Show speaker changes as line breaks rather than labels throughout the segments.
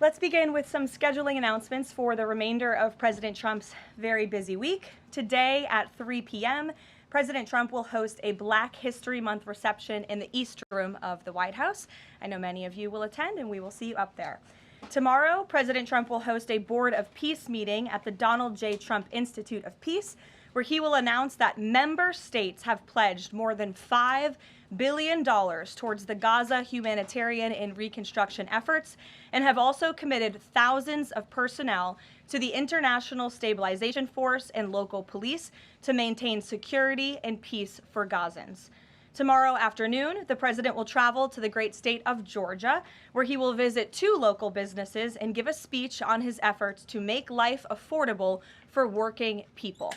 Let's begin with some scheduling announcements for the remainder of President Trump's very busy week. Today at 3 p.m., President Trump will host a Black History Month reception in the East Room of the White House. I know many of you will attend, and we will see you up there. Tomorrow, President Trump will host a Board of Peace meeting at the Donald J. Trump Institute of Peace, where he will announce that member states have pledged more than $5 billion towards the Gaza humanitarian and reconstruction efforts, and have also committed thousands of personnel to the International Stabilization Force and local police to maintain security and peace for Gazans. Tomorrow afternoon, the president will travel to the great state of Georgia, where he will visit 2 local businesses and give a speech on his efforts to make life affordable for working people.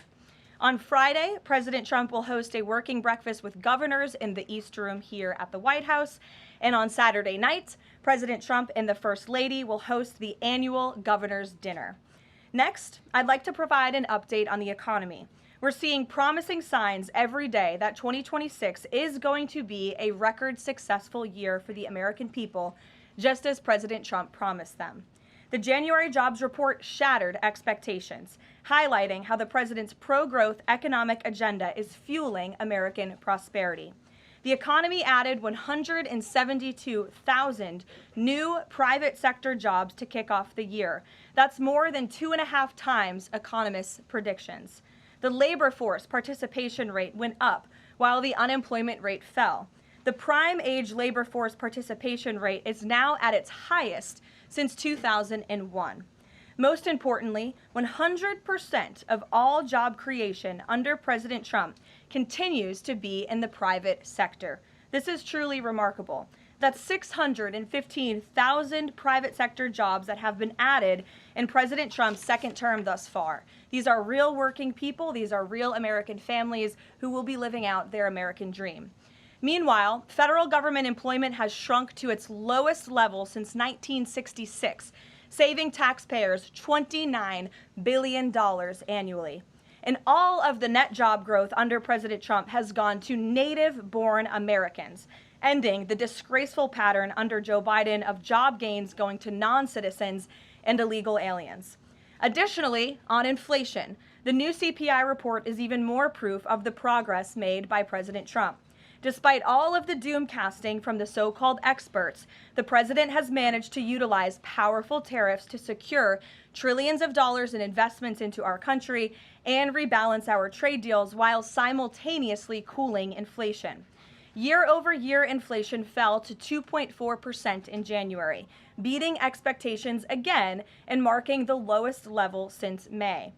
On Friday, President Trump will host a working breakfast with governors in the East Room here at the White House. And on Saturday night, President Trump and the First Lady will host the annual Governor's Dinner. Next, I'd like to provide an update on the economy. We're seeing promising signs every day that 2026 is going to be a record successful year for the American people, just as President Trump promised them. The January jobs report shattered expectations, highlighting how the president's pro-growth economic agenda is fueling American prosperity. The economy added 172,000 new private sector jobs to kick off the year. That's more than 2.5 times economists' predictions. The labor force participation rate went up while the unemployment rate fell. The prime age labor force participation rate is now at its highest since 2001. Most importantly, 100% of all job creation under President Trump continues to be in the private sector. This is truly remarkable. That's 615,000 private sector jobs that have been added in President Trump's second term thus far. These are real working people. These are real American families who will be living out their American dream. Meanwhile, federal government employment has shrunk to its lowest level since 1966, saving taxpayers $29 billion annually. And all of the net job growth under President Trump has gone to native-born Americans, ending the disgraceful pattern under Joe Biden of job gains going to non-citizens and illegal aliens. Additionally, on inflation, the new CPI report is even more proof of the progress made by President Trump. Despite all of the doom casting from the so-called experts, the president has managed to utilize powerful tariffs to secure trillions of dollars in investments into our country and rebalance our trade deals while simultaneously cooling inflation. Year-over-year inflation fell to 2.4% in January, beating expectations again and marking the lowest level since May.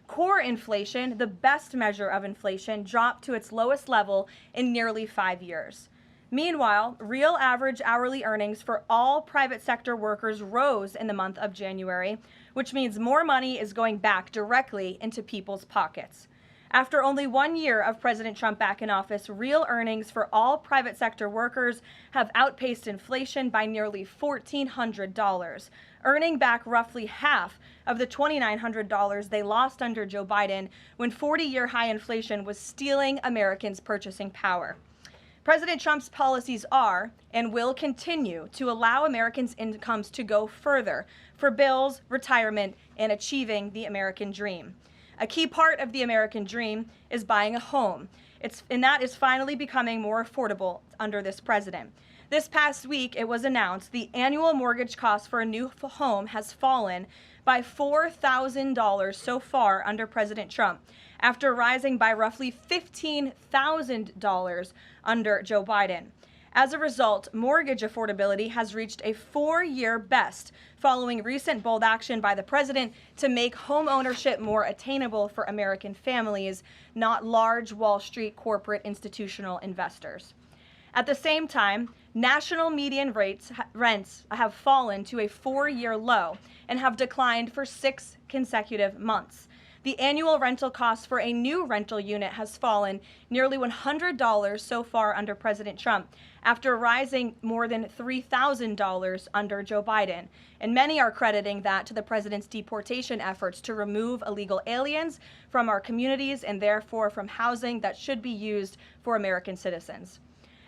Core inflation, the best measure of inflation, dropped to its lowest level in nearly 5 years. Meanwhile, real average hourly earnings for all private sector workers rose in the month of January, which means more money is going back directly into people's pockets. After only 1 year of President Trump back in office, real earnings for all private sector workers have outpaced inflation by nearly $1,400, earning back roughly half of the $2,900 they lost under Joe Biden when 40-year high inflation was stealing Americans' purchasing power. President Trump's policies are and will continue to allow Americans' incomes to go further for bills, retirement, and achieving the American dream. A key part of the American dream is buying a home, and that is finally becoming more affordable under this president. This past week, it was announced the annual mortgage cost for a new home has fallen by $4,000 so far under President Trump, after rising by roughly $15,000 under Joe Biden. As a result, mortgage affordability has reached a 4-year best following recent bold action by the president to make home ownership more attainable for American families, not large Wall Street corporate institutional investors. At the same time, national median rents have fallen to a 4-year low and have declined for 6 consecutive months. The annual rental cost for a new rental unit has fallen nearly $100 so far under President Trump, after rising more than $3,000 under Joe Biden. And many are crediting that to the president's deportation efforts to remove illegal aliens from our communities and therefore from housing that should be used for American citizens.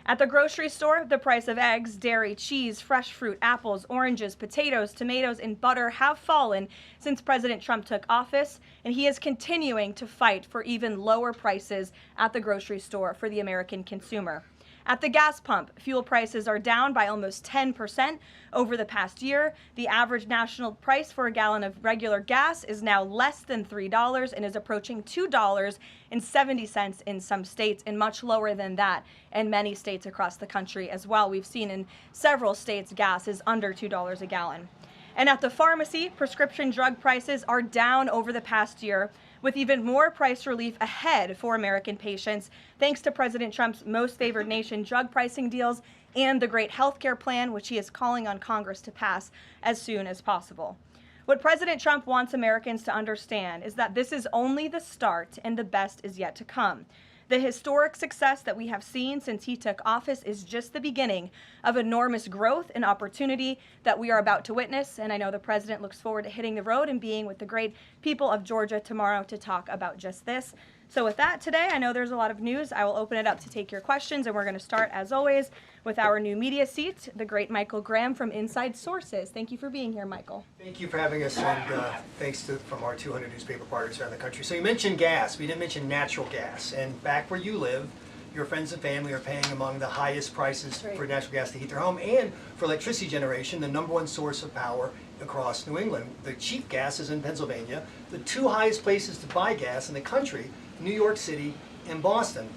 At the grocery store, the price of eggs, dairy, cheese, fresh fruit, apples, oranges, potatoes, tomatoes, and butter have fallen since President Trump took office, and he is continuing to fight for even lower prices at the grocery store for the American consumer. At the gas pump, fuel prices are down by almost 10% over the past year. The average national price for a gallon of regular gas is now less than $3 and is approaching $2.70 in some states, and much lower than that in many states across the country as well. We've seen in several states gas is under $2 a gallon. And at the pharmacy, prescription drug prices are down over the past year, with even more price relief ahead for American patients, thanks to President Trump's most favored nation drug pricing deals and the great health care plan, which he is calling on Congress to pass as soon as possible. What President Trump wants Americans to understand is that this is only the start and the best is yet to come. The historic success that we have seen since he took office is just the beginning of enormous growth and opportunity that we are about to witness. And I know the president looks forward to hitting the road and being with the great people of Georgia tomorrow to talk about just this. So with that today, I know there's a lot of news. I will open it up to take your questions, and we're going to start, as always, with our new media seat, the great Michael Graham from Inside Sources. Thank you for being here, Michael.
Thank you for having us, and thanks from our 200 newspaper partners around the country. So you mentioned gas. We didn't mention natural gas. And back where you live, your friends and family are paying among the highest prices for natural gas to heat their home and for electricity generation, the #1 source of power across New England. The cheap gas is in Pennsylvania. The two highest places to buy gas in the country, New York City and Boston.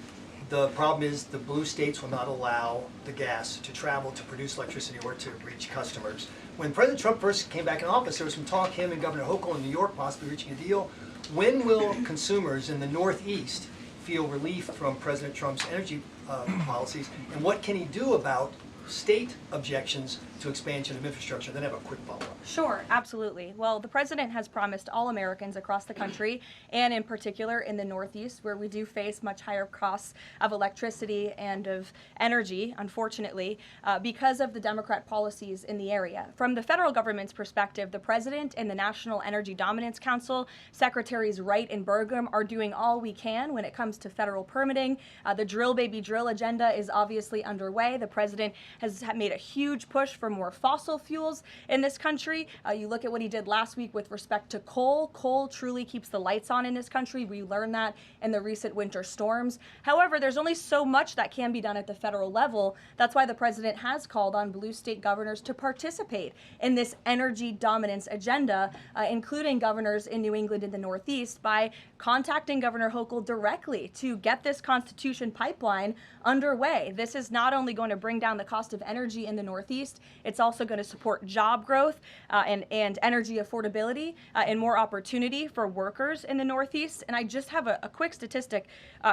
The problem is the blue states will not allow the gas to travel to produce electricity or to reach customers. When President Trump first came back in office, there was some talk, him and Governor Hochul in New York possibly reaching a deal. When will consumers in the Northeast feel relief from President Trump's energy policies, and what can he do about state objections to expansion of infrastructure? Then I have a quick follow-up.
Sure, absolutely. Well, the president has promised all Americans across the country, and in particular in the Northeast, where we do face much higher costs of electricity and of energy, unfortunately, because of the Democrat policies in the area. From the federal government's perspective, the president and the National Energy Dominance Council, Secretaries Wright and Burgum, are doing all we can when it comes to federal permitting. The drill, baby, drill agenda is obviously underway. The president has made a huge push for more fossil fuels in this country. You look at what he did last week with respect to coal. Coal truly keeps the lights on in this country. We learned that in the recent winter storms. However, there's only so much that can be done at the federal level. That's why the president has called on blue state governors to participate in this energy dominance agenda, including governors in New England and the Northeast, by contacting Governor Hochul directly to get this Constitution pipeline underway. This is not only going to bring down the cost of energy in the Northeast, it's also going to support job growth and energy affordability and more opportunity for workers in the Northeast. And I just have a quick statistic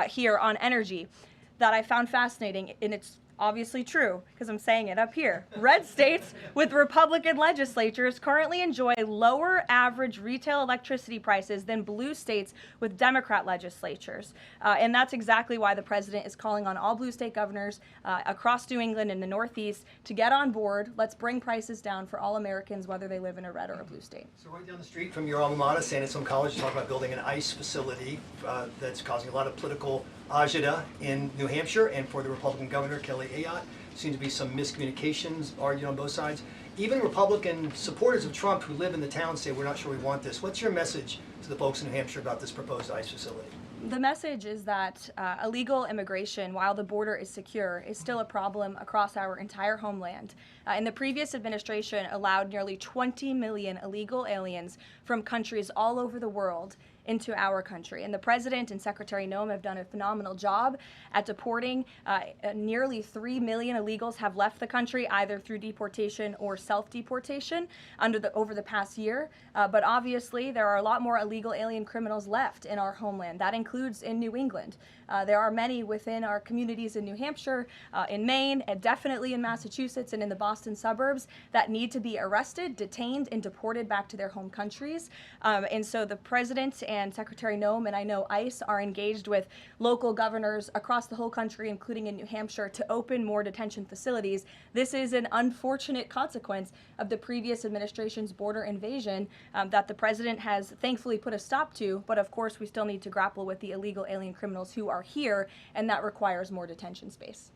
here on energy that I found fascinating, and it's obviously true because I'm saying it up here. Red states with Republican legislatures currently enjoy lower average retail electricity prices than blue states with Democrat legislatures. And that's exactly why the president is calling on all blue state governors across New England and the Northeast to get on board. Let's bring prices down for all Americans, whether they live in a red or a blue state.
So right down the street from your alma mater, San Antonio College, you talk about building an ICE facility that's causing a lot of political agita in New Hampshire, and for the Republican governor, Kelly Ayotte. Seems to be some miscommunications argued on both sides. Even Republican supporters of Trump who live in the town say, we're not sure we want this. What's your message to the folks in New Hampshire about this proposed ICE facility?
The message is that illegal immigration, while the border is secure, is still a problem across our entire homeland. And the previous administration allowed nearly 20 million illegal aliens from countries all over the world into our country. And the president and Secretary Noem have done a phenomenal job at deporting. Nearly 3 million illegals have left the country either through deportation or self-deportation over the past year. But obviously, there are a lot more illegal alien criminals left in our homeland. That includes in New England. There are many within our communities in New Hampshire, in Maine, and definitely in Massachusetts and in the Boston suburbs that need to be arrested, detained, and deported back to their home countries. And so the president and Secretary Noem, and I know ICE, are engaged with local governors across the whole country, including in New Hampshire, to open more detention facilities. This is an unfortunate consequence of the previous administration's border invasion that the president has thankfully put a stop to, but of course we still need to grapple with the illegal alien criminals who are here, and that requires more detention space.